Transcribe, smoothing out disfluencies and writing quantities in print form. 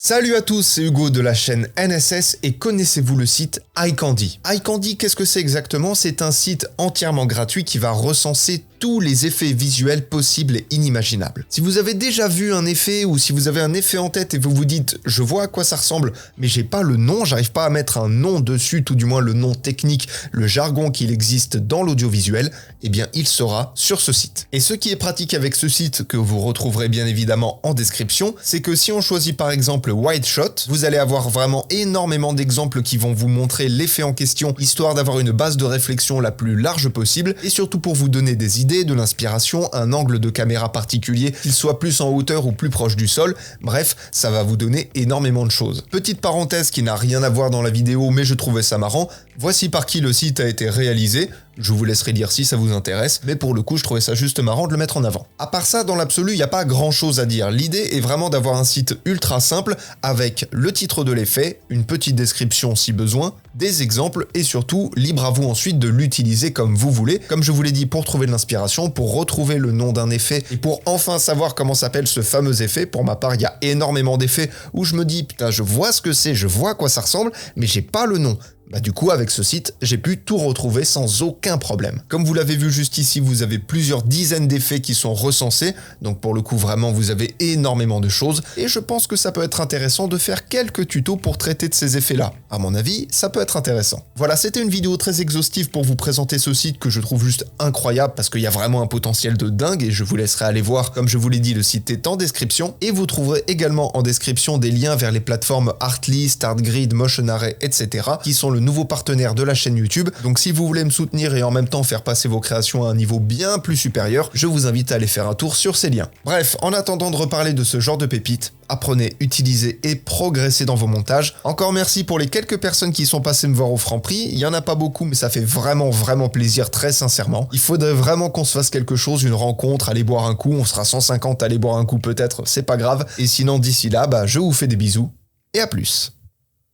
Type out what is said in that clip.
Salut à tous, c'est Hugo de la chaîne NSS et connaissez-vous le site iCandy? iCandy, qu'est-ce que c'est exactement? C'est un site entièrement gratuit qui va recenser tous les effets visuels possibles et inimaginables. Si vous avez déjà vu un effet ou si vous avez un effet en tête et vous vous dites « je vois à quoi ça ressemble, mais j'ai pas le nom, j'arrive pas à mettre un nom dessus, tout du moins le nom technique, le jargon qu'il existe dans l'audiovisuel », eh bien il sera sur ce site. Et ce qui est pratique avec ce site, que vous retrouverez bien évidemment en description, c'est que si on choisit par exemple Wide Shot, vous allez avoir vraiment énormément d'exemples qui vont vous montrer l'effet en question, histoire d'avoir une base de réflexion la plus large possible, et surtout pour vous donner des idées, de l'inspiration, un angle de caméra particulier, qu'il soit plus en hauteur ou plus proche du sol, bref, ça va vous donner énormément de choses. Petite parenthèse qui n'a rien à voir dans la vidéo, mais je trouvais ça marrant, voici par qui le site a été réalisé. Je vous laisserai lire si ça vous intéresse, mais pour le coup, je trouvais ça juste marrant de le mettre en avant. À part ça, dans l'absolu, il n'y a pas grand chose à dire. L'idée est vraiment d'avoir un site ultra simple, avec le titre de l'effet, une petite description si besoin, des exemples, et surtout, libre à vous ensuite de l'utiliser comme vous voulez. Comme je vous l'ai dit, pour trouver de l'inspiration, pour retrouver le nom d'un effet, et pour enfin savoir comment s'appelle ce fameux effet. Pour ma part, il y a énormément d'effets où je me dis, putain, je vois ce que c'est, je vois à quoi ça ressemble, mais j'ai pas le nom. Du coup, avec ce site, j'ai pu tout retrouver sans aucun problème. Comme vous l'avez vu juste ici, vous avez plusieurs dizaines d'effets qui sont recensés, donc pour le coup, vraiment, vous avez énormément de choses, et je pense que ça peut être intéressant de faire quelques tutos pour traiter de ces effets-là. À mon avis, ça peut être intéressant. Voilà, c'était une vidéo très exhaustive pour vous présenter ce site que je trouve juste incroyable, parce qu'il y a vraiment un potentiel de dingue, et je vous laisserai aller voir, comme je vous l'ai dit, le site est en description, et vous trouverez également en description des liens vers les plateformes Artly, StartGrid, MotionArray, etc., qui sont le nouveau partenaire de la chaîne YouTube. Donc si vous voulez me soutenir et en même temps faire passer vos créations à un niveau bien plus supérieur, je vous invite à aller faire un tour sur ces liens. Bref, en attendant de reparler de ce genre de pépites, apprenez, utilisez et progressez dans vos montages. Encore merci pour les quelques personnes qui sont passées me voir au Franprix. Il y en a pas beaucoup, mais ça fait vraiment plaisir, très sincèrement. Il faudrait vraiment qu'on se fasse quelque chose, une rencontre, aller boire un coup. On sera 150 à aller boire un coup peut-être, c'est pas grave. Et sinon d'ici là, je vous fais des bisous et à plus.